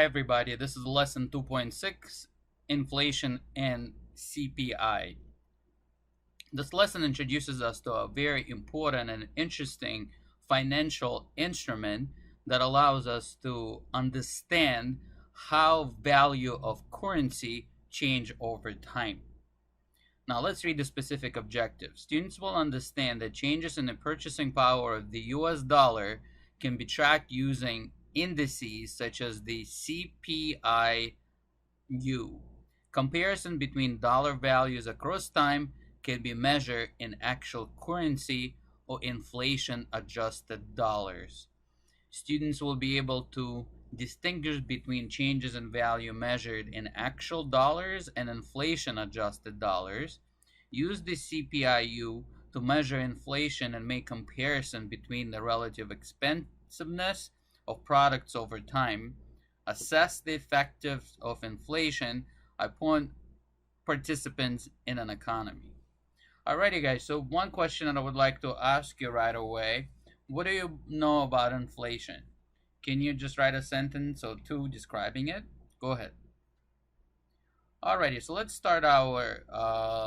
everybody, this is lesson 2.6, Inflation and CPI. This lesson introduces us to a very important and interesting financial instrument that allows us to understand how value of currency change over time. Now let's read the specific objectives. Students will understand that changes in the purchasing power of the US dollar can be tracked using indices such as the CPI. Comparison between dollar values across time can be measured in actual currency or inflation adjusted dollars. Students will be able to distinguish between changes in value measured in actual dollars and inflation adjusted dollars, use the CPIU to measure inflation and make comparison between the relative expensiveness of products over time, assess the effectiveness of inflation upon participants in an economy. Alrighty guys, so one question that I would like to ask you right away, what do you know about inflation? Can you just write a sentence or two describing it? Go ahead. Alrighty, so let's start our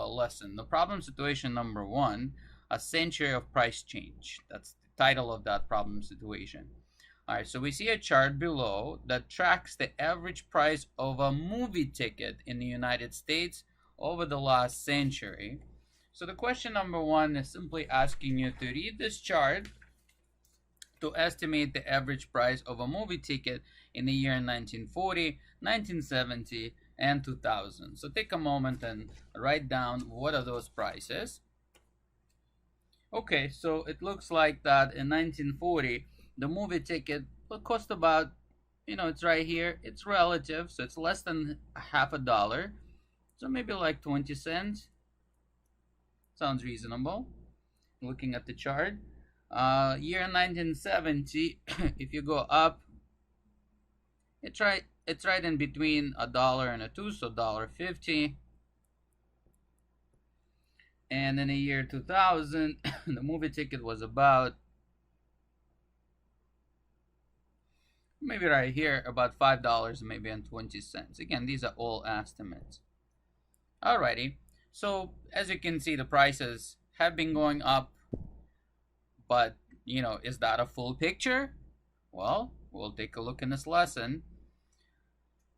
lesson. The problem situation number 1, a century of price change. That's the title of that problem situation. Alright, so we see a chart below that tracks the average price of a movie ticket in the United States over the last century. So the question number 1 is simply asking you to read this chart to estimate the average price of a movie ticket in the year 1940, 1970, and 2000. So take a moment and write down what are those prices. Okay, so it looks like that in 1940, the movie ticket will cost about, it's right here, it's relative, so it's less than half a dollar. So maybe like 20 cents. Sounds reasonable. Looking at the chart. Year 1970, if you go up, it's right in between a dollar and a 2, so $1.50. And in the year 2000, the movie ticket was about, maybe right here, about $5 maybe and 20 cents. Again, these are all estimates. Alrighty, so as you can see, the prices have been going up, but is that a full picture? Well, we'll take a look in this lesson.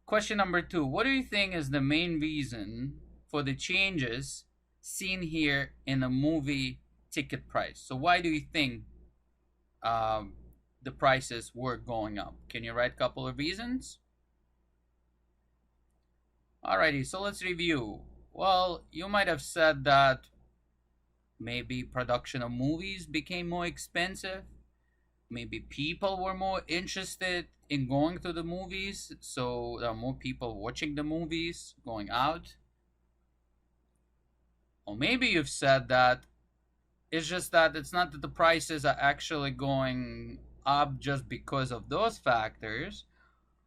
Question number 2, what do you think is the main reason for the changes seen here in the movie ticket price? So why do you think the prices were going up? Can you write a couple of reasons? Alrighty, so let's review. Well, you might have said that maybe production of movies became more expensive. Maybe people were more interested in going to the movies, so there are more people watching the movies, going out. Or maybe you've said that it's just that it's not that the prices are actually going up just because of those factors.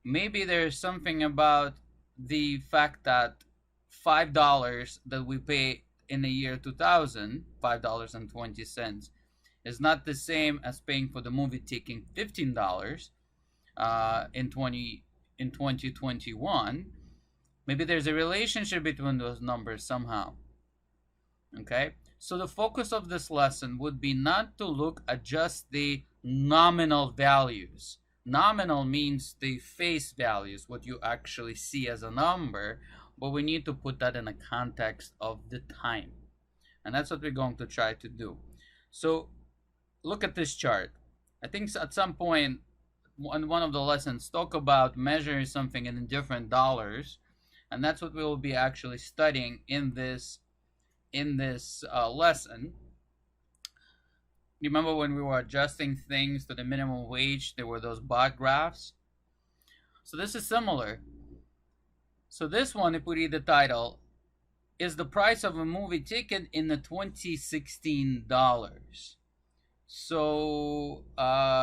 Maybe there's something about the fact that $5 that we pay in the year 2000, $5.20, is not the same as paying for the movie ticket $15 in 2021. Maybe there's a relationship between those numbers somehow. Okay, so the focus of this lesson would be not to look at just the nominal values. Nominal means the face values, what you actually see as a number, but we need to put that in a context of the time. And that's what we're going to try to do. So look at this chart. I think at some point on one of the lessons talk about measuring something in different dollars, and that's what we will be actually studying in this lesson. Remember when we were adjusting things to the minimum wage, there were those bar graphs. So this is similar. So this one, if we read the title, is the price of a movie ticket in the 2016 dollars. So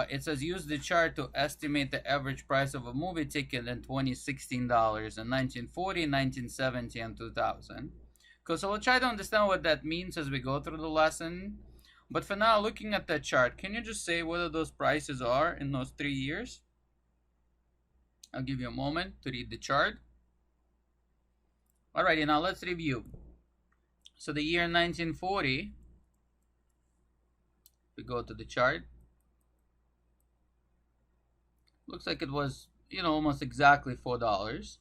it says use the chart to estimate the average price of a movie ticket in 2016 dollars in 1940, 1970, and 2000. So we'll try to understand what that means as we go through the lesson. But for now, looking at that chart, can you just say whether those prices are in those 3 years? I'll give you a moment to read the chart. Alrighty, now let's review. So the year 1940, we go to the chart. Looks like it was, almost exactly $4.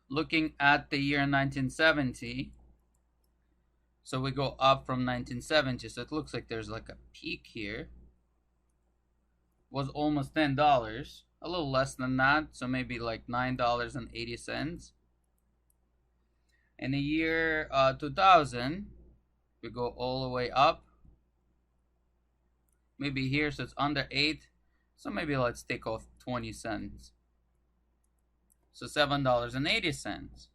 Looking at the year 1970, so we go up from 1970, so it looks like there's like a peak here. Was almost $10, a little less than that, so maybe like $9.80. In the year 2000, we go all the way up. Maybe here, so it's under 8, so maybe let's take off 20 cents. So $7.80.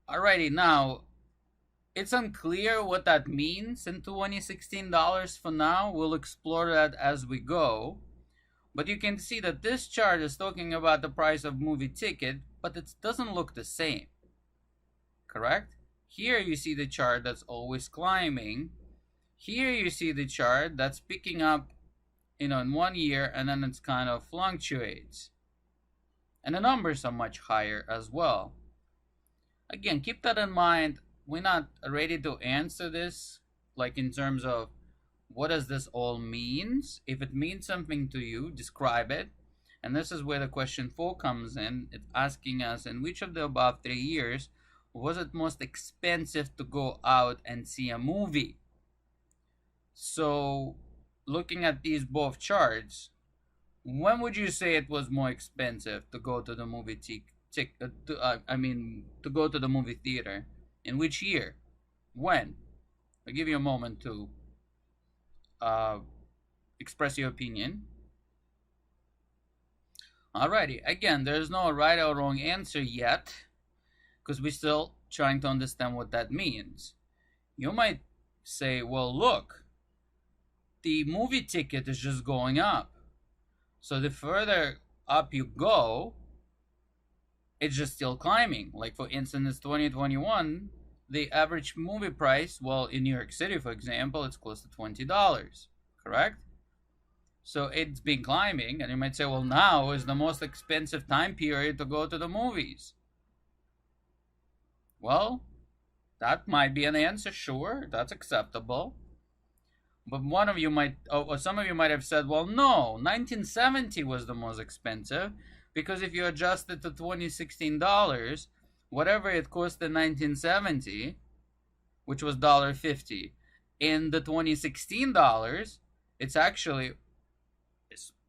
Alrighty, now it's unclear what that means in 2016 dollars for now. We'll explore that as we go. But you can see that this chart is talking about the price of movie ticket, but it doesn't look the same. Correct? Here you see the chart that's always climbing. Here you see the chart that's picking up, in 1 year, and then it's kind of fluctuates. And the numbers are much higher as well. Again, keep that in mind. We're not ready to answer this, like in terms of what does this all means. If it means something to you, describe it. And this is where the question 4 comes in. It's asking us, in which of the above 3 years was it most expensive to go out and see a movie? So, looking at these both charts, when would you say it was more expensive to go to the movie to go to the movie theater? In which year? When? I'll give you a moment to express your opinion. Alrighty, again, there's no right or wrong answer yet, because we're still trying to understand what that means. You might say, well, look, the movie ticket is just going up. So the further up you go, it's just still climbing. Like, for instance, 2021, the average movie price, well, in New York City, for example, it's close to $20, correct? So it's been climbing, and you might say, well, now is the most expensive time period to go to the movies. Well, that might be an answer, sure, that's acceptable. But one of you might, or some of you might have said, well, no, 1970 was the most expensive, because if you adjust it to 2016 dollars, whatever it cost in 1970, which was $1.50, in the 2016 dollars, it's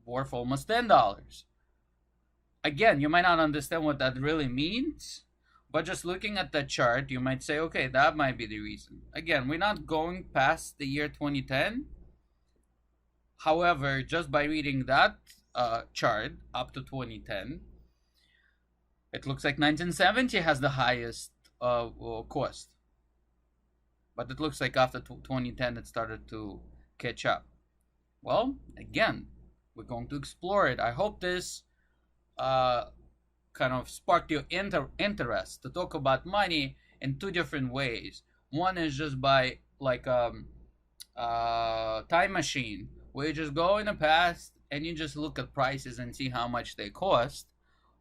worth almost $10. Again, you might not understand what that really means, but just looking at the chart, you might say, okay, that might be the reason. Again, we're not going past the year 2010. However, just by reading that chart up to 2010, it looks like 1970 has the highest cost. But it looks like after 2010, it started to catch up. Well, again, we're going to explore it. I hope this kind of sparked your interest to talk about money in 2 different ways. One is just by like time machine, where you just go in the past and you just look at prices and see how much they cost.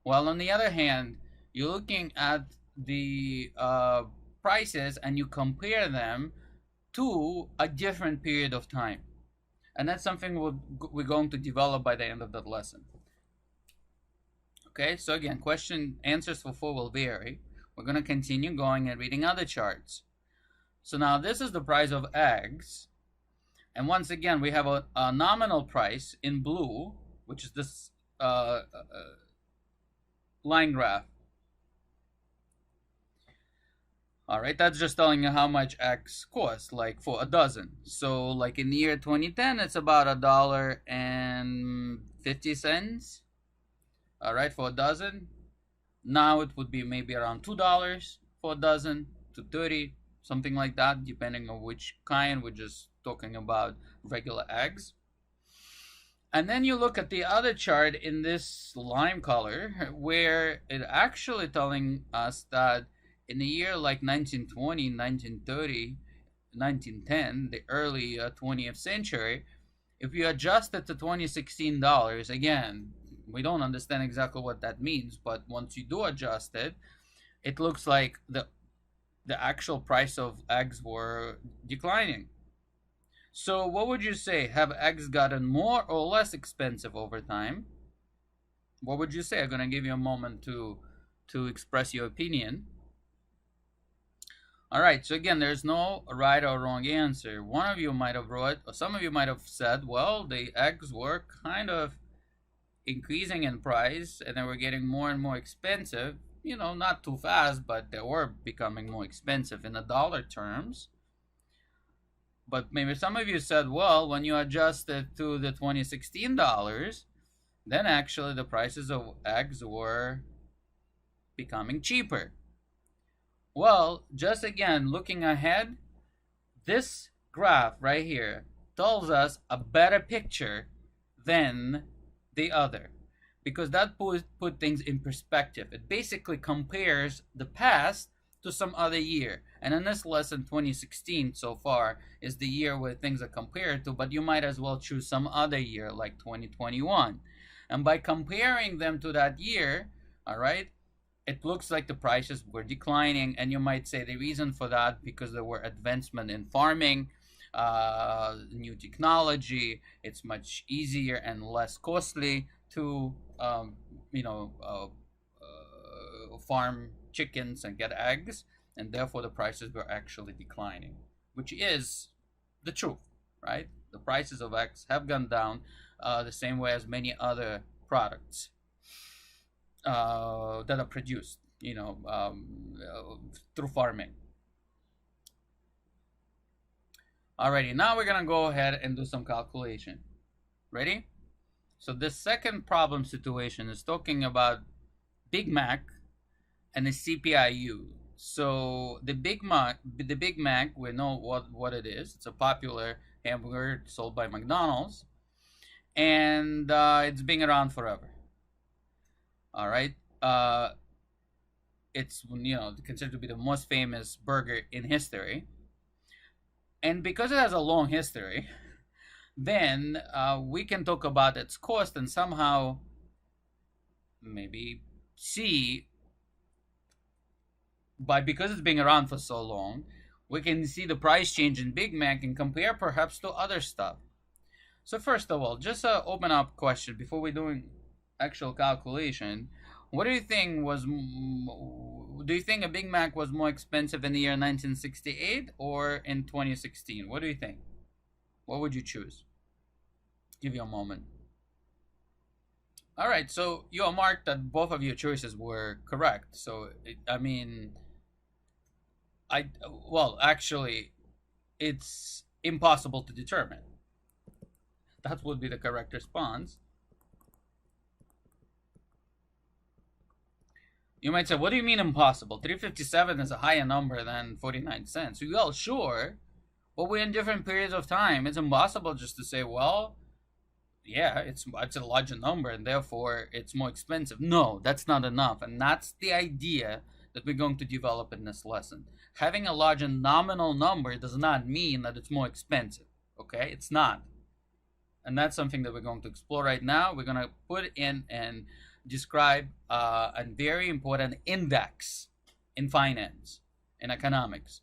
While on the other hand, you're looking at the prices and you compare them to a different period of time. And that's something we're going to develop by the end of that lesson. Okay, so again, answers for 4 will vary. We're going to continue going and reading other charts. So now this is the price of eggs. And once again, we have a nominal price in blue, which is this line graph. All right, that's just telling you how much eggs cost, like for a dozen. So like in the year 2010, it's about $1.50. All right, for a dozen. Now it would be maybe around $2 for a dozen, to 30, something like that, depending on which kind. We're just talking about regular eggs. And then you look at the other chart in this lime color, where it actually telling us that in the year like 1920, 1930, 1910, the early 20th century, if you adjust it to 2016 dollars, again, we don't understand exactly what that means, but once you do adjust it, it looks like the actual price of eggs were declining. So what would you say? Have eggs gotten more or less expensive over time? What would you say? I'm gonna give you a moment to express your opinion. All right. So again, there's no right or wrong answer. One of you might have wrote, or some of you might have said, well, the eggs were kind of increasing in price and they were getting more and more expensive. You know, not too fast, but they were becoming more expensive in the dollar terms. But maybe some of you said, well, when you adjust it to the 2016 dollars, then actually the prices of eggs were becoming cheaper. Well, just again, looking ahead, this graph right here tells us a better picture than the other because that put things in perspective. It basically compares the past to some other year. And in this lesson, 2016 so far is the year where things are compared to, but you might as well choose some other year like 2021. And by comparing them to that year, all right, it looks like the prices were declining, and you might say the reason for that because there were advancement in farming, new technology. It's much easier and less costly to farm chickens and get eggs, and therefore the prices were actually declining, which is the truth, right? The prices of eggs have gone down the same way as many other products that are produced, through farming. Alrighty, now we're gonna go ahead and do some calculation. Ready? So this second problem situation is talking about Big Mac and the CPIU. So the Big Mac, we know what it is. It's a popular hamburger sold by McDonald's, and it's been around forever. All right. It's considered to be the most famous burger in history, and because it has a long history, then we can talk about its cost and somehow maybe see because it's been around for so long, we can see the price change in Big Mac and compare perhaps to other stuff. So first of all, just a open up question before we're doing actual calculation. What do you think was? Do you think a Big Mac was more expensive in the year 1968 or in 2016? What do you think? What would you choose? Give you a moment. All right, so you are marked that both of your choices were correct. So actually, it's impossible to determine. That would be the correct response. You might say, what do you mean impossible? 357 is a higher number than 49 cents. Well, sure, but we're in different periods of time. It's impossible just to say, well, yeah, it's a larger number and therefore it's more expensive. No, that's not enough. And that's the idea that we're going to develop in this lesson. Having a larger nominal number does not mean that it's more expensive. Okay, it's not. And that's something that we're going to explore right now. We're going to put in and describe a very important index in finance, in economics.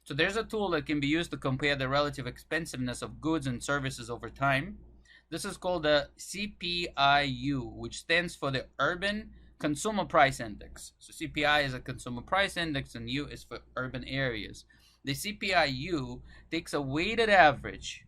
So there's a tool that can be used to compare the relative expensiveness of goods and services over time. This is called the CPIU, which stands for the Urban Consumer Price Index. So CPI is a consumer price index and U is for urban areas. The CPIU takes a weighted average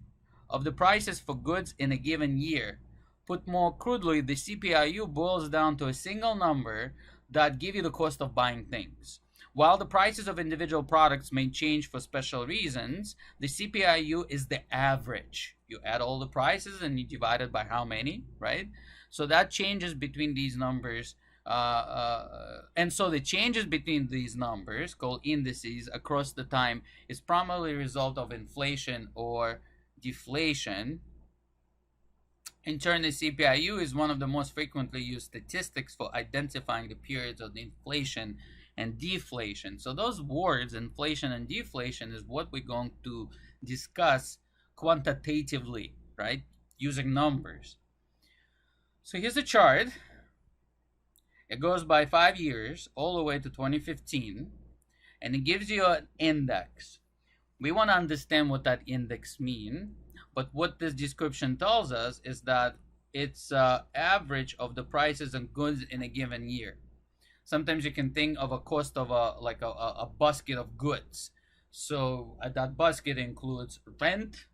of the prices for goods in a given year. Put more crudely, the CPIU boils down to a single number that gives you the cost of buying things. While the prices of individual products may change for special reasons, the CPIU is the average. You add all the prices and you divide it by how many, right? So that changes between these numbers. And so the changes between these numbers, called indices, across the time is primarily a result of inflation or deflation. In turn, the CPIU is one of the most frequently used statistics for identifying the periods of inflation and deflation. So those words, inflation and deflation, is what we're going to discuss quantitatively, right? Using numbers. So here's a chart. It goes by 5 years all the way to 2015, and it gives you an index. We want to understand what that index means, but what this description tells us is that it's average of the prices and goods in a given year. Sometimes you can think of a cost of a basket of goods. So that basket includes rent,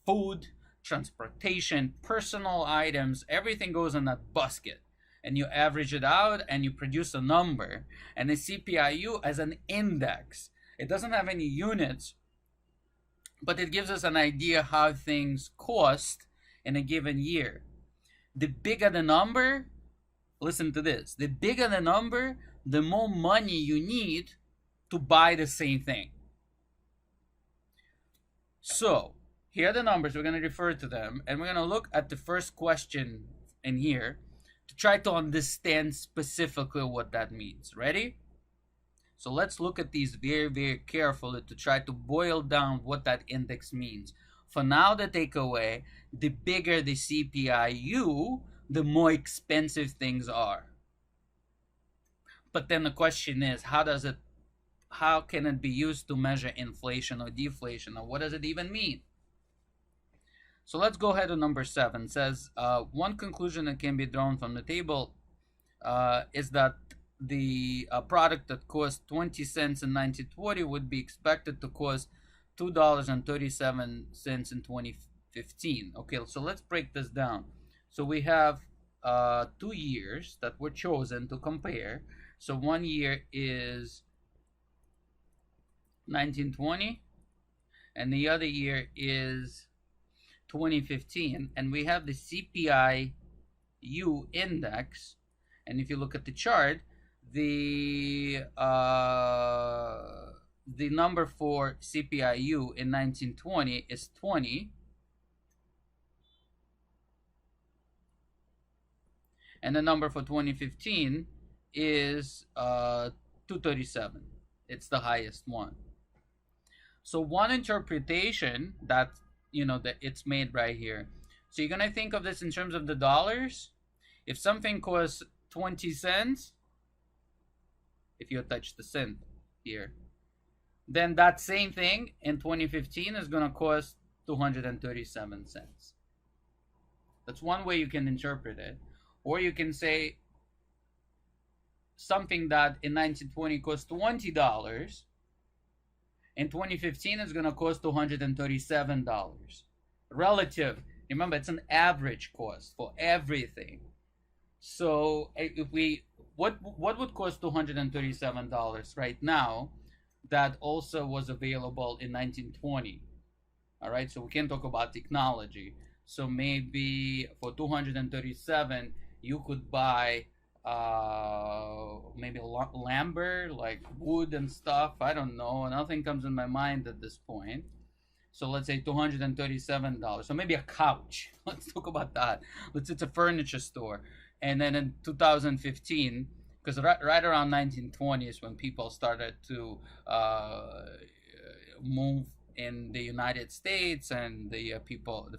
food, transportation, personal items, everything goes in that basket. And you average it out and you produce a number. And the CPIU as an index. It doesn't have any units, but it gives us an idea how things cost in a given year. The bigger the number, listen to this, the bigger the number, the more money you need to buy the same thing. So here are the numbers. We're going to refer to them, and we're going to look at the first question in here to try to understand specifically what that means. Ready? So let's look at these very, very carefully to try to boil down what that index means. For now, the takeaway, the bigger the CPIU, the more expensive things are. But then the question is, how can it be used to measure inflation or deflation, or what does it even mean? So let's go ahead to number 7. It says, one conclusion that can be drawn from the table is that the product that cost 20 cents in 1920 would be expected to cost $2.37 in 2015. Okay, so let's break this down. So we have 2 years that were chosen to compare. So one year is 1920, and the other year is 2015, and we have the CPIU index. And if you look at the chart, the number for CPIU in 1920 is 20, and the number for 2015 is 237. It's the highest one. So one interpretation that that it's made right here. So you're gonna think of this in terms of the dollars. If something costs 20 cents, if you touch the cent here, then that same thing in 2015 is gonna cost 237 cents. That's one way you can interpret it. Or you can say something that in 1920 cost $20, in 2015 is going to cost $237. Relative, remember, it's an average cost for everything. So if what would cost $237 right now that also was available in 1920? All right, so we can talk about technology. So maybe for 237 you could buy maybe lumber, like wood and stuff. I don't know, nothing comes in my mind at this point. So let's say $237. So maybe a couch. Let's talk about that. Let's say it's a furniture store. And then in 2015, because right around 1920 is when people started to move in the United States, and the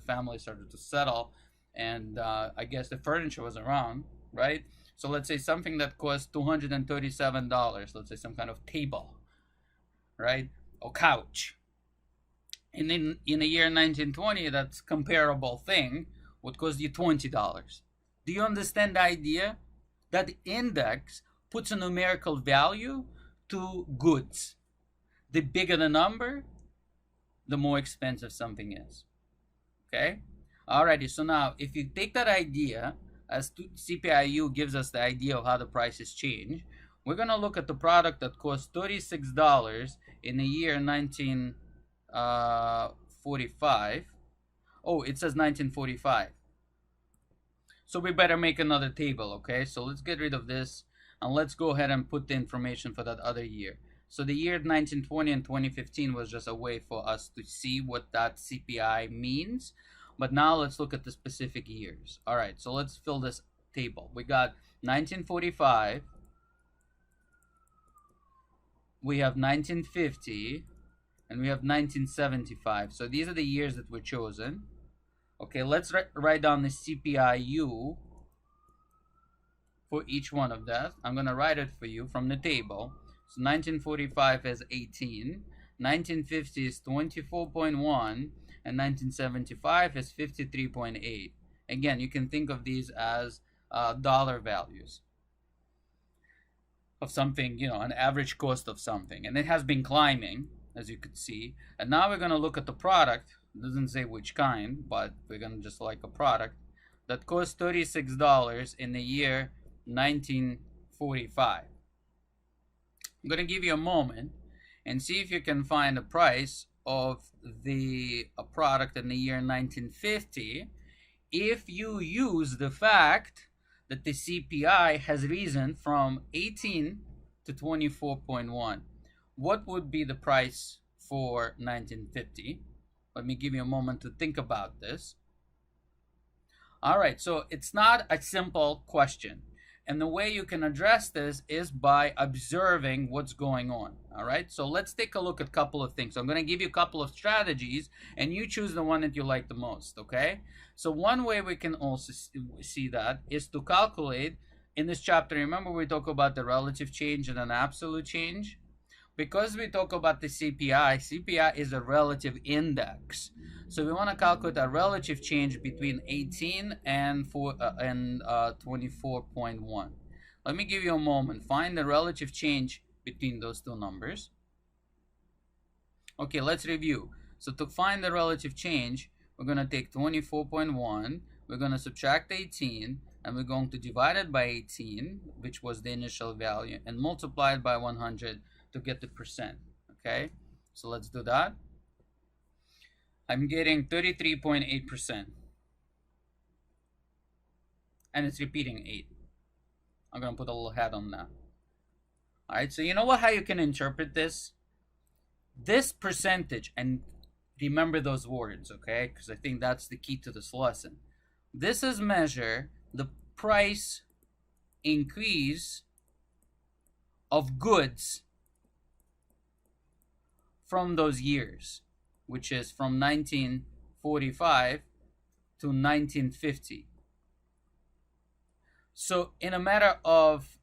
family started to settle, and I guess the furniture was around, right? So let's say something that costs $237, let's say some kind of table, right? Or couch. And in the year 1920, that's comparable thing would cost you $20. Do you understand the idea? That index puts a numerical value to goods. The bigger the number, the more expensive something is. Okay? Alrighty, so now if you take that idea, as CPIU gives us the idea of how the prices change, we're going to look at the product that cost $36 in the year 1945. Oh, it says 1945. So we better make another table, okay? So let's get rid of this, and let's go ahead and put the information for that other year. So the year 1920 and 2015 was just a way for us to see what that CPI means. But now let's look at the specific years. All right, so let's fill this table. We got 1945 we have 1950, and we have 1975. So these are the years that were chosen. Okay, let's write down the CPIU for each one of that. I'm going to write it for you from the table. So 1945 is 18, 1950 is 24.1, and 1975 is 53.8. Again, you can think of these as dollar values of something, an average cost of something. And it has been climbing, as you could see. And now we're going to look at the product. It doesn't say which kind, but we're going to just like a product that cost $36 in the year 1945. I'm going to give you a moment and see if you can find the price of a product in the year 1950 if you use the fact that the CPI has risen from 18 to 24.1. What would be the price for 1950? Let me give you a moment to think about this. All right, so it's not a simple question. And the way you can address this is by observing what's going on. All right, so let's take a look at a couple of things. So I'm going to give you a couple of strategies, and you choose the one that you like the most, okay? So one way we can also see that is to calculate in this chapter. Remember, we talk about the relative change and an absolute change? Because we talk about the CPI is a relative index. So we want to calculate a relative change between 18 and 24.1. Let me give you a moment. Find the relative change between those two numbers. Okay, let's review. So to find the relative change, we're going to take 24.1, we're going to subtract 18, and we're going to divide it by 18, which was the initial value, and multiply it by 100 to get the percent. Okay, so let's do that. I'm getting 33.8%, and it's repeating 8. I'm going to put a little hat on that. All right, so you know how you can interpret this? This percentage, and remember those words, okay? Because I think that's the key to this lesson. This is measure the price increase of goods from those years, which is from 1945 to 1950. So in a matter of,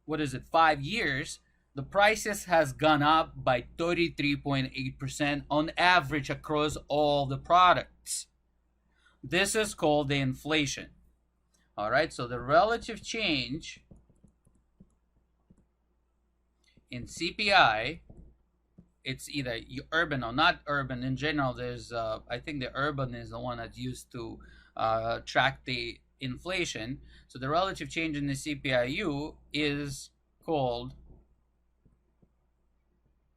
5 years, the prices has gone up by 33.8% on average across all the products. This is called the inflation. All right, so the relative change in CPI, it's either urban or not urban. In general, there's I think the urban is the one that's used to track the inflation. So the relative change in the CPIU is called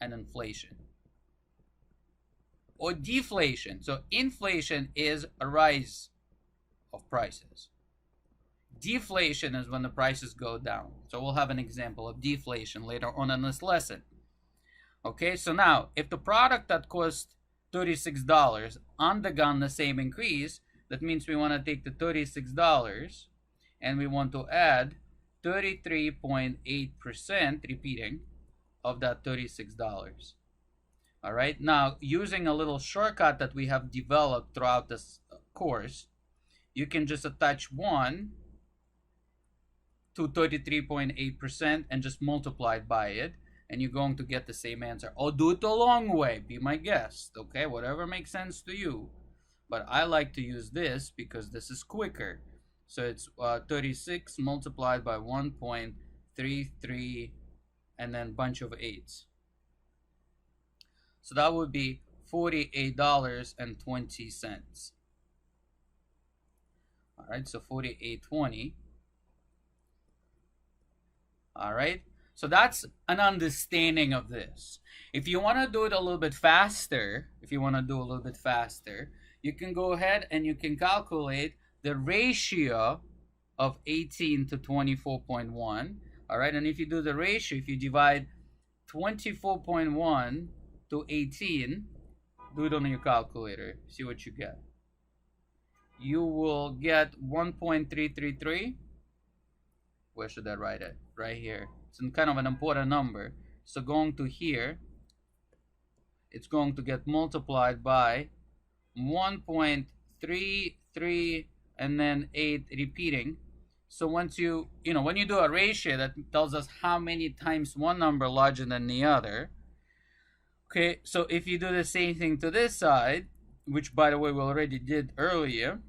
an inflation or deflation. So inflation is a rise of prices. Deflation is when the prices go down. So we'll have an example of deflation later on in this lesson. Okay, so now if the product that cost $36 undergone the same increase, that means we want to take the $36 and we want to add 33.8%, repeating, of that $36. All right, now using a little shortcut that we have developed throughout this course, you can just attach 1 to 33.8% and just multiply it by it, and you're going to get the same answer. Or do it the long way, be my guest, okay? Whatever makes sense to you. But I like to use this because this is quicker. So it's 36 multiplied by 1.33 and then bunch of 8s. So that would be $48.20. All right, so $48.20. All right, so that's an understanding of this. If you want to do it a little bit faster, you can go ahead and you can calculate the ratio of 18 to 24.1. All right, and if you do the ratio, if you divide 24.1 to 18, do it on your calculator, see what you get. You will get 1.333. Where should I write it? Right here. It's kind of an important number. So going to here, it's going to get multiplied by 1.33 and then 8 repeating. So once when you do a ratio that tells us how many times one number larger than the other. Okay, so if you do the same thing to this side, which by the way we already did earlier,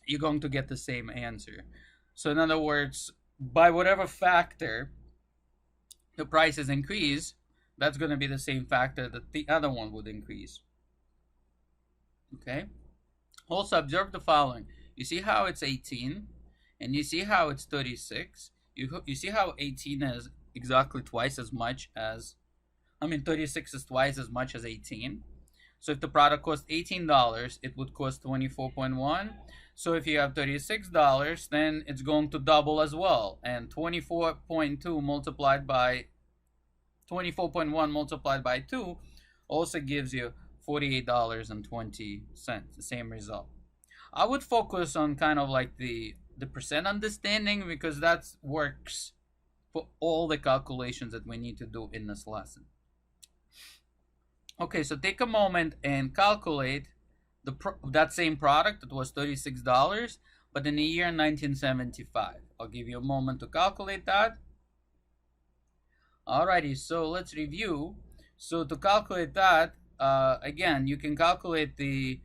you're going to get the same answer. So in other words, by whatever factor the prices increase, that's going to be the same factor that the other one would increase. Okay. Also observe the following. You see how it's 18 and you see how it's 36. You see how 18 is exactly twice as much as, 36 is twice as much as 18. So if the product costs $18, it would cost 24.1. So if you have $36, then it's going to double as well. And 24.1 multiplied by 2 also gives you $48.20, the same result. I would focus on kind of like the percent understanding, because that works for all the calculations that we need to do in this lesson. Okay, so take a moment and calculate that same product that was $36, but in the year 1975. I'll give you a moment to calculate that. Alrighty, so let's review. So to calculate that, again, you can calculate the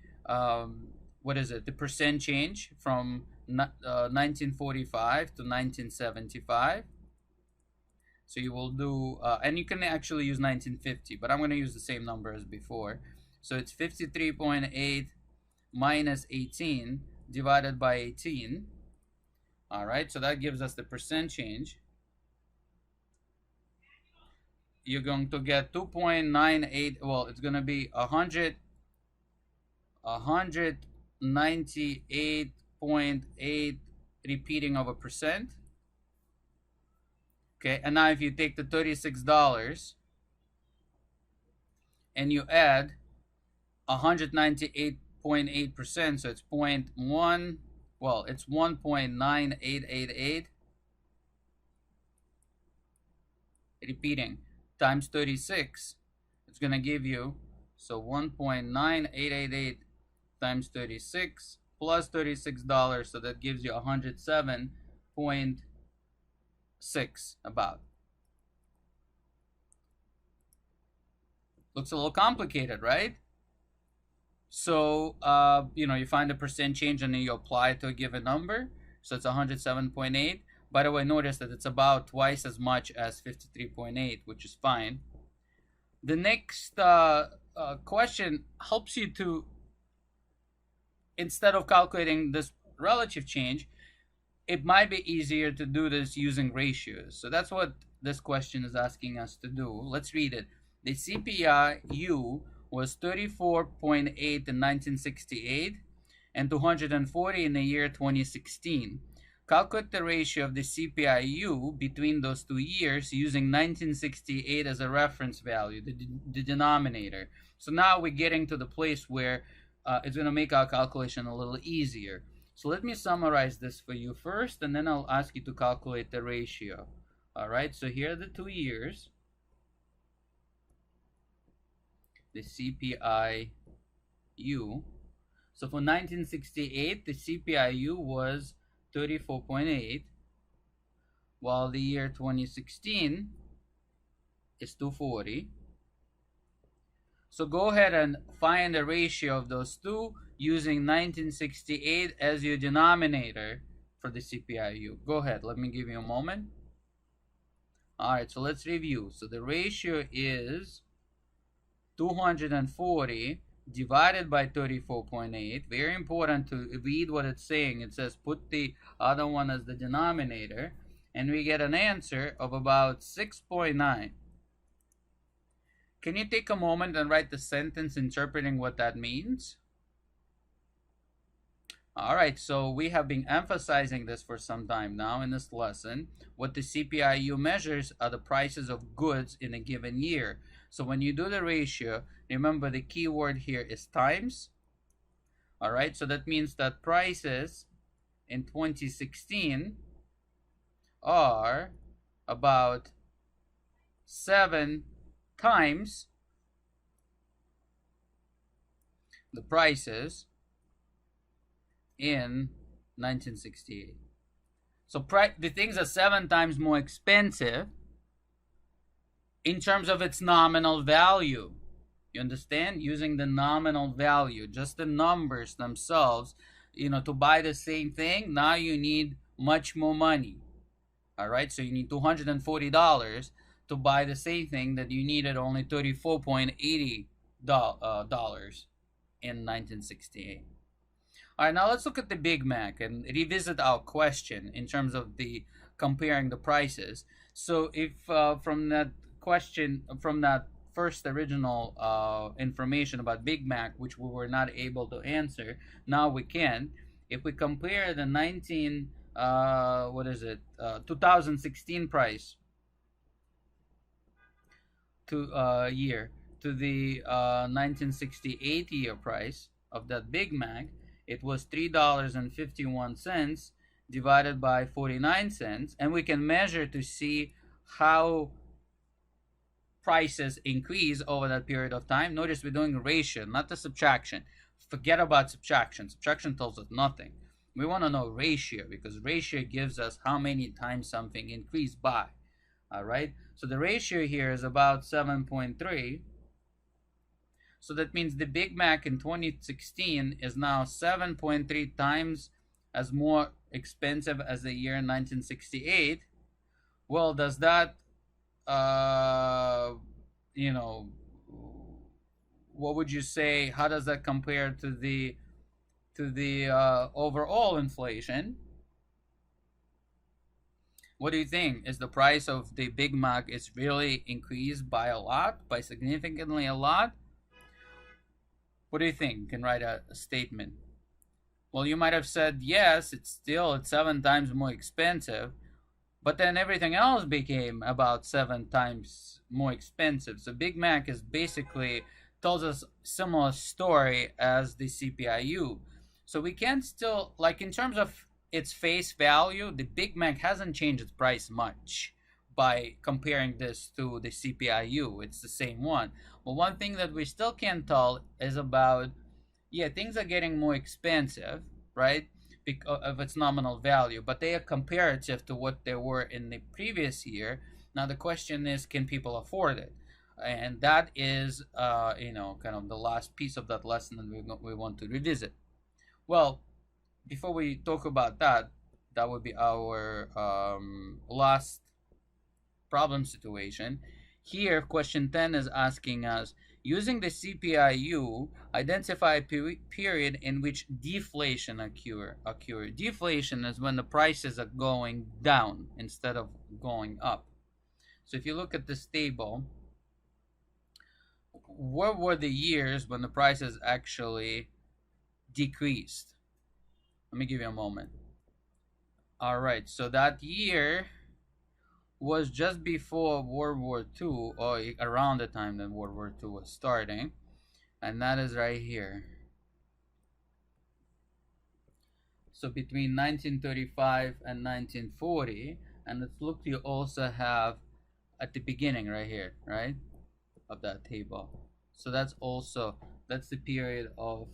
the percent change from 1945 to 1975. So you will do, and you can actually use 1950, but I'm going to use the same number as before. So it's 53.8 minus 18 divided by 18. All right, so that gives us the percent change. You're going to get 2.98, well, it's going to be 198.8 repeating of a percent. Okay, and now if you take the $36 and you add 198.8%, so it's 0.1, well, it's 1.9888 repeating times 36, it's going to give you, so 1.9888 times 36 plus $36, so that gives you 107.6 about. Looks a little complicated, right? So, you find the percent change and then you apply it to a given number. So it's 107.8. By the way, notice that it's about twice as much as 53.8, which is fine. The next question helps you to, instead of calculating this relative change, it might be easier to do this using ratios. So that's what this question is asking us to do. Let's read it. The CPI-U was 34.8 in 1968 and 240 in the year 2016. Calculate the ratio of the CPI-U between those 2 years using 1968 as a reference value, the denominator. So now we're getting to the place where it's going to make our calculation a little easier. So let me summarize this for you first, and then I'll ask you to calculate the ratio. All right, so here are the 2 years. The CPI-U. So for 1968, the CPI-U was 34.8, while the year 2016 is 240. So go ahead and find the ratio of those two using 1968 as your denominator for the CPI-U. Go ahead, let me give you a moment. All right, so let's review. So the ratio is 240 divided by 34.8. Very important to read what it's saying. It says put the other one as the denominator, and we get an answer of about 6.9. Can you take a moment and write the sentence interpreting what that means? All right, so we have been emphasizing this for some time now in this lesson. What the CPI-U measures are the prices of goods in a given year. So when you do the ratio, remember the key word here is times. All right, so that means that prices in 2016 are about 7 times the prices in 1968. So the things are 7 times more expensive in terms of its nominal value. You understand? Using the nominal value, just the numbers themselves, to buy the same thing, now you need much more money. All right, so you need $240 to buy the same thing that you needed only $34.80 in 1968. All right, now let's look at the Big Mac and revisit our question in terms of the comparing the prices. So if from that question, from that first original information about Big Mac, which we were not able to answer, now we can. If we compare the 2016 price to year to the 1968 year price of that Big Mac, it was $3.51 divided by 49 cents, and we can measure to see how prices increase over that period of time. Notice we're doing a ratio, not the subtraction. Forget about subtraction. Subtraction tells us nothing. We want to know ratio, because ratio gives us how many times something increased by. All right, so the ratio here is about 7.3. So that means the Big Mac in 2016 is now 7.3 times as more expensive as the year 1968. Well, does that, you know, what would you say? How does that compare to the overall inflation? What do you think? Is the price of the Big Mac is really increased by a lot, by significantly a lot? What do you think? You can write a statement. Well, you might have said yes, it's 7 times more expensive, but then everything else became about 7 times more expensive. So Big Mac is basically tells us similar story as the CPIU. So we can still, like, in terms of its face value, the Big Mac hasn't changed its price much by comparing this to the CPIU. It's the same one. But one thing that we still can't tell is about, yeah, things are getting more expensive, right? Because of its nominal value, but they are comparative to what they were in the previous year. Now the question is, can people afford it? And that is, kind of the last piece of that lesson that we want to revisit. Well, before we talk about that, that would be our last problem situation. Here, question 10 is asking us, using the CPIU, identify a period in which deflation occur. Deflation is when the prices are going down instead of going up. So if you look at this table, what were the years when the prices actually decreased? Let me give you a moment. All right, so that year was just before World War II, or around the time that World War II was starting, and that is right here. So between 1935 and 1940, and let's look, you also have at the beginning right here, right, of that table. So that's the period of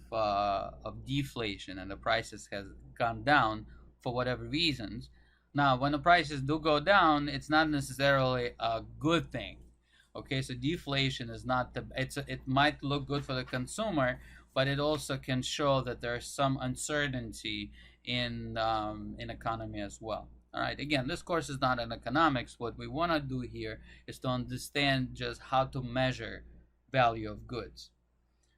deflation, and the prices has gone down for whatever reasons. Now, when the prices do go down, it's not necessarily a good thing. Okay, so deflation is not it might look good for the consumer, but it also can show that there's some uncertainty in economy as well. All right, again, this course is not in economics. What we want to do here is to understand just how to measure value of goods.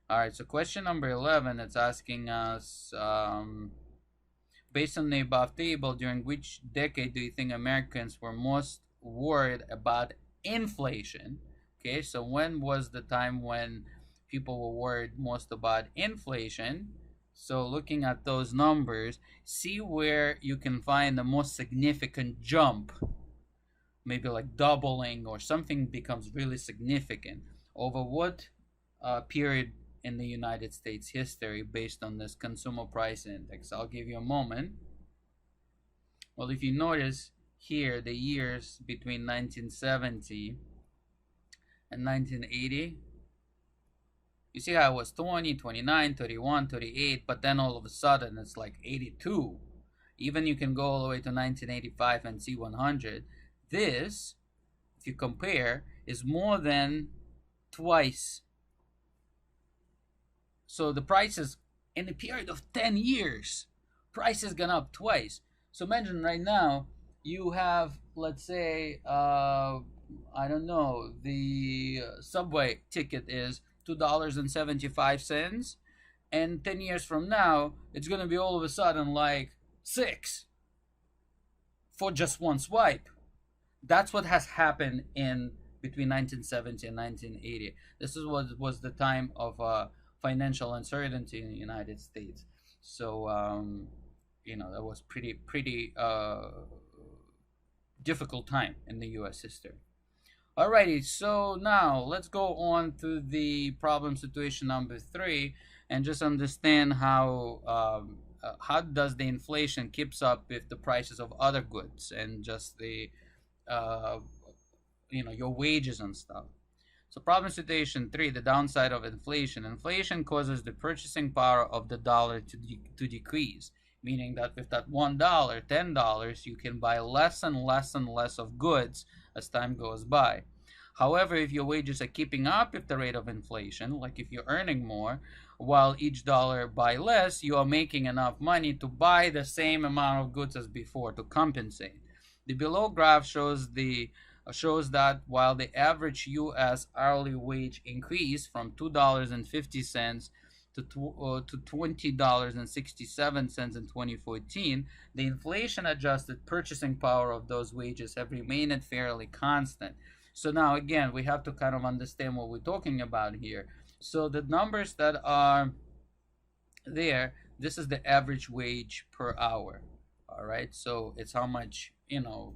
All right, so question number 11, it's asking us, based on the above table, during which decade do you think Americans were most worried about inflation? Okay, so when was the time when people were worried most about inflation? So looking at those numbers, see where you can find the most significant jump, maybe like doubling or something becomes really significant. Over what period in the United States history based on this consumer price index? I'll give you a moment. Well, if you notice here, the years between 1970 in 1980. You see how it was 20, 29, 31, 38, but then all of a sudden it's like 82. Even you can go all the way to 1985 and see 100. This, if you compare, is more than twice. So the prices in a period of 10 years, prices gone up twice. So imagine right now you have, let's say, I don't know, the subway ticket is $2.75, and 10 years from now it's going to be all of a sudden like 6 for just one swipe. That's what has happened in between 1970 and 1980. This is what was the time of financial uncertainty in the United States. So that was pretty difficult time in the U.S. history. Alrighty, so now let's go on to the problem situation number 3, and just understand how does the inflation keeps up with the prices of other goods and just the uh, your wages and stuff. So problem situation 3, the downside of inflation. Inflation causes the purchasing power of the dollar to decrease, meaning that with that $1, $10, you can buy less and less and less of goods as time goes by. However, if your wages are keeping up with the rate of inflation, like if you're earning more, while each dollar buy less, you are making enough money to buy the same amount of goods as before to compensate. The below graph shows that while the average U.S. hourly wage increased from $2.50 to $20.67 in 2014, the inflation-adjusted purchasing power of those wages have remained fairly constant. So now again, we have to kind of understand what we're talking about here. So the numbers that are there, this is the average wage per hour. All right, so it's how much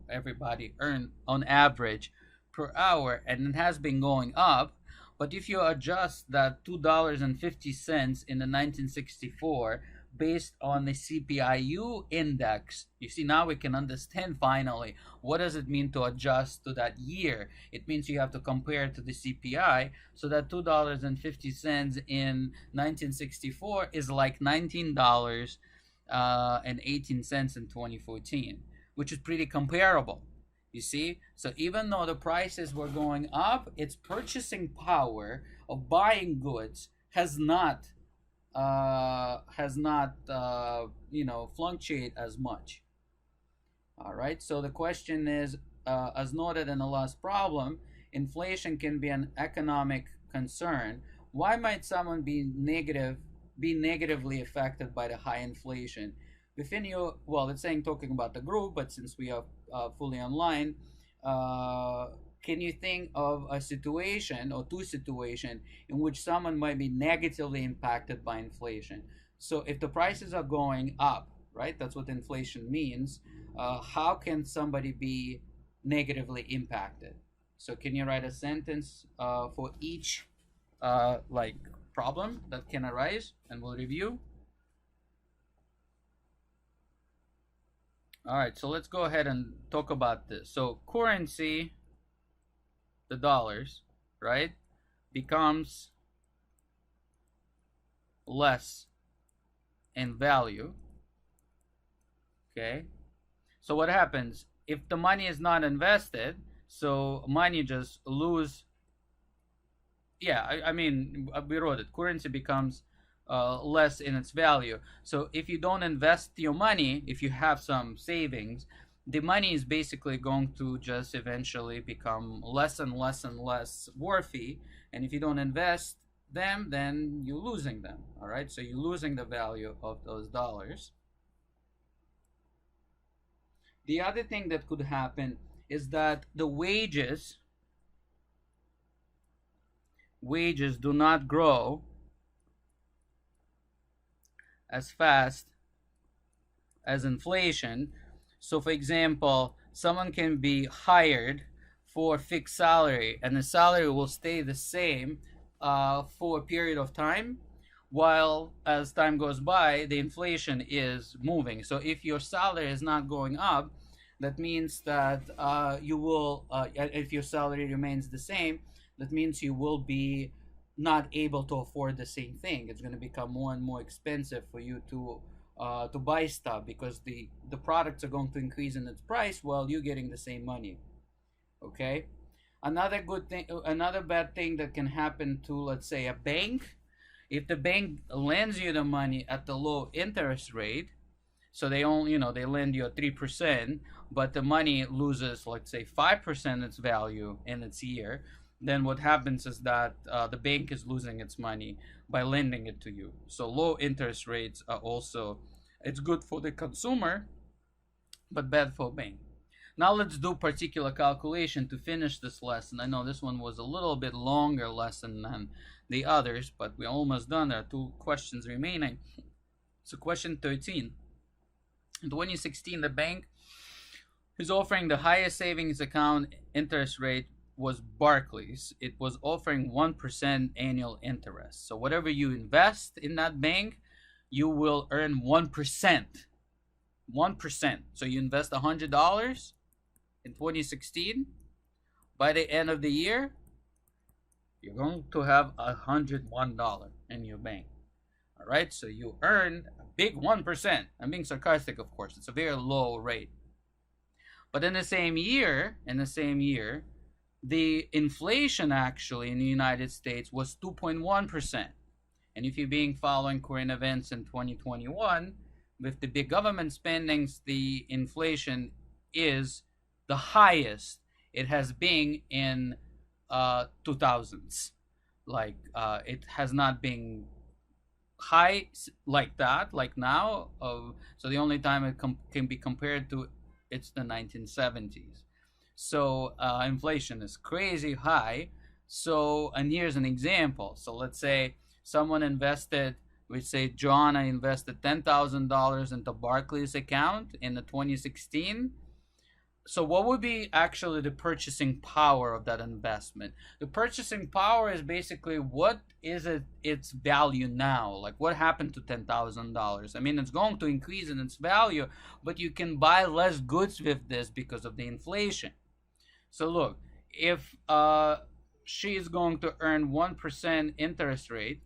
everybody earn on average per hour, and it has been going up. But if you adjust that $2.50 in the 1964 based on the CPIU index, you see, now we can understand finally what does it mean to adjust to that year. It means you have to compare to the CPI. So that $2.50 in 1964 is like $19 and 18 cents in 2014, which is pretty comparable. You see, so even though the prices were going up, its purchasing power of buying goods has not fluctuate as much. All right, so the question is, as noted in the last problem, inflation can be an economic concern. Why might someone be negatively affected by the high inflation? Within you, well, it's saying talking about the group, but since we are fully online, can you think of a situation or two situations in which someone might be negatively impacted by inflation? So if the prices are going up, right, that's what inflation means, how can somebody be negatively impacted? So can you write a sentence for each problem that can arise, and we'll review. All right, so let's go ahead and talk about this. So currency, the dollars, right, becomes less in value. Okay, so what happens if the money is not invested? So money just lose. Yeah, I mean, we wrote it. Currency becomes less in its value. So if you don't invest your money, if you have some savings, the money is basically going to just eventually become less and less and less worthy. And if you don't invest them, then you're losing them. All right, so you're losing the value of those dollars. The other thing that could happen is that the wages do not grow as fast as inflation. So for example, someone can be hired for a fixed salary, and the salary will stay the same for a period of time, while as time goes by, the inflation is moving. So if your salary is not going up, that means that if your salary remains the same, that means you will be not able to afford the same thing. It's going to become more and more expensive for you to buy stuff, because the products are going to increase in its price while you're getting the same money. Okay. Another bad thing that can happen to, let's say, a bank, if the bank lends you the money at the low interest rate, so they only, they lend you at 3%, but the money loses, let's say, 5% its value in its year. Then what happens is that the bank is losing its money by lending it to you. So low interest rates are also, it's good for the consumer, but bad for bank. Now let's do particular calculation to finish this lesson. I know this one was a little bit longer lesson than the others, but we're almost done. There are two questions remaining. So question 13. In 2016, the bank who's offering the highest savings account interest rate was Barclays. It was offering 1% annual interest. So whatever you invest in that bank, you will earn 1%. 1%. So you invest $100 in 2016. By the end of the year, you're going to have $101 in your bank. All right, so you earn a big 1%. I'm being sarcastic, of course. It's a very low rate. But in the same year, the inflation actually in the United States was 2.1%. And if you're being following current events in 2021, with the big government spendings, the inflation is the highest it has been in 2000s. Like it has not been high like that, like now. So the only time it can be compared to, it's the 1970s. So inflation is crazy high. So, and here's an example. So let's say someone invested, we say John, I invested $10,000 into Barclays account in the 2016. So what would be actually the purchasing power of that investment? The purchasing power is basically what is its value now? Like what happened to $10,000? I mean, it's going to increase in its value, but you can buy less goods with this because of the inflation. So look, if she is going to earn 1% interest rate,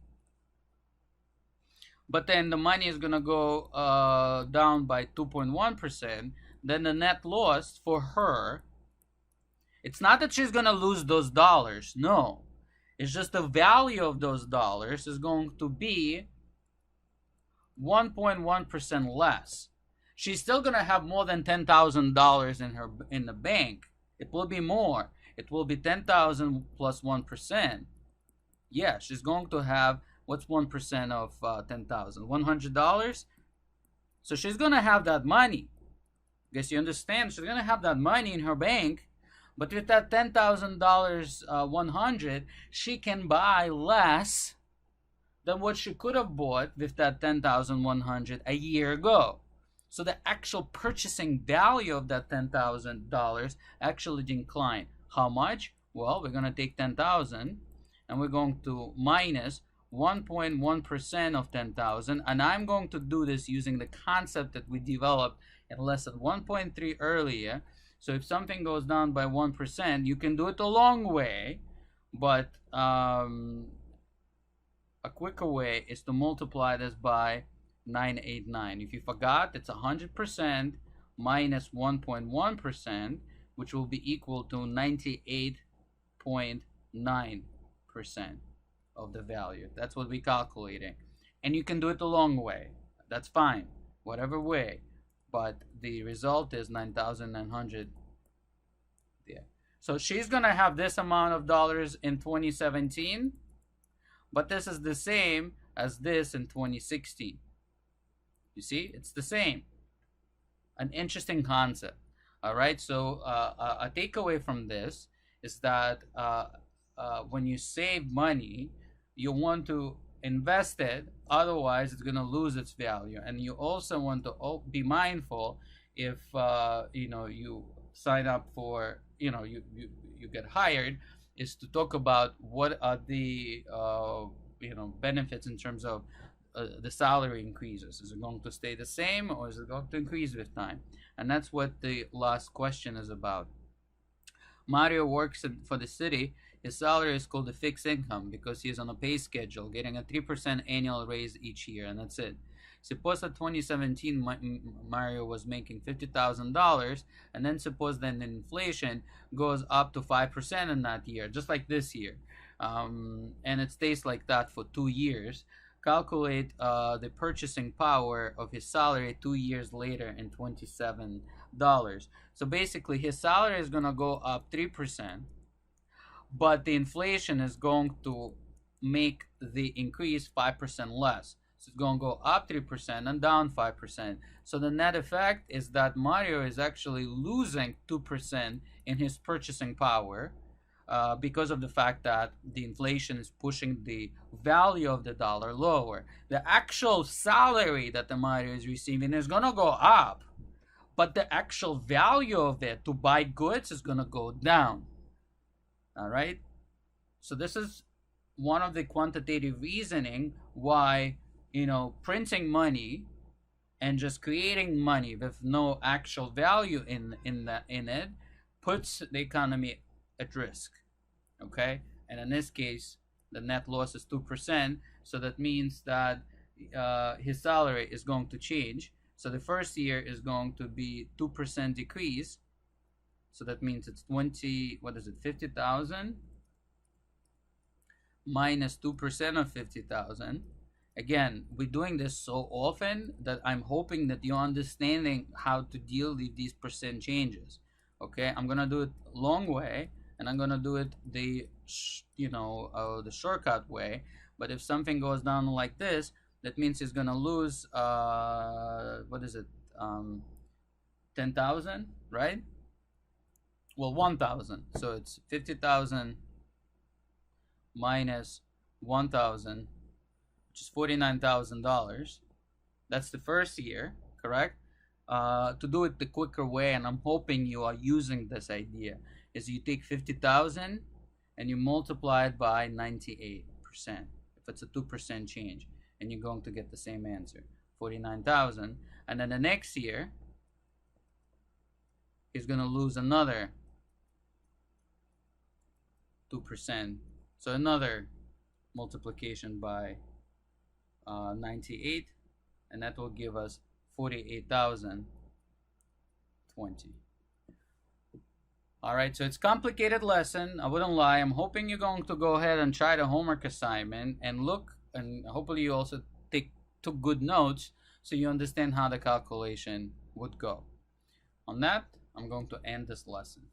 but then the money is going to go down by 2.1%, then the net loss for her, it's not that she's going to lose those dollars. No. It's just the value of those dollars is going to be 1.1% less. She's still going to have more than $10,000 in the bank. It will be more. It will be 10,000 plus 1%. Yeah, she's going to have, what's 1% of 10,000? $100. So she's going to have that money. Guess you understand. She's going to have that money in her bank, but with that $10,000 100, she can buy less than what she could have bought with that $10,100 a year ago. So the actual purchasing value of that $10,000 actually declined. How much? Well, we're going to take 10,000 and we're going to minus 1.1% of 10,000, and I'm going to do this using the concept that we developed in lesson 1.3 earlier. So if something goes down by 1%, you can do it a long way, but a quicker way is to multiply this by 989. If you forgot, it's 100% minus 1.1%, which will be equal to 98.9% of the value. That's what we're calculating. And you can do it the long way. That's fine. Whatever way. But the result is 9,900. Yeah. So she's going to have this amount of dollars in 2017. But this is the same as this in 2016. You see? It's the same. An interesting concept. All right. So a takeaway from this is that when you save money, you want to invest it, otherwise it's going to lose its value. And you also want to be mindful if you sign up for, you get hired, is to talk about what are the benefits in terms of the salary increases. Is it going to stay the same or is it going to increase with time? And that's what the last question is about. Mario works for the city. his salary is called a fixed income because he's on a pay schedule, getting a 3% annual raise each year, and that's it. Suppose that 2017 Mario was making $50,000, and then suppose then inflation goes up to 5% in that year, just like this year, and it stays like that for 2 years. Calculate the purchasing power of his salary 2 years later in $27. So basically, his salary is going to go up 3%, but the inflation is going to make the increase 5% less. So it's going to go up 3% and down 5%. So the net effect is that Mario is actually losing 2% in his purchasing power, because of the fact that the inflation is pushing the value of the dollar lower. The actual salary that the Mario is receiving is going to go up, but the actual value of it to buy goods is going to go down. All right? So this is one of the quantitative reasoning why, printing money and just creating money with no actual value in it puts the economy at risk. Okay? And in this case, the net loss is 2%, so that means that his salary is going to change. So the first year is going to be 2% decrease. So that means it's 50,000 minus 2% of 50,000. Again, we're doing this so often that I'm hoping that you're understanding how to deal with these percent changes. Okay, I'm gonna do it long way, and I'm gonna do it the shortcut way. But if something goes down like this, that means he's gonna lose 10,000, right? Well, 1,000. So it's 50,000 minus 1,000, which is $49,000. That's the first year, correct? To do it the quicker way, and I'm hoping you are using this idea, is you take 50,000 and you multiply it by 98%. If it's a 2% change, and you're going to get the same answer, 49,000. And then the next year, he's going to lose another 2%. So another multiplication by 98, and that will give us 48,020. All right, so it's a complicated lesson. I wouldn't lie. I'm hoping you're going to go ahead and try the homework assignment and look, and hopefully you also took good notes so you understand how the calculation would go. On that, I'm going to end this lesson.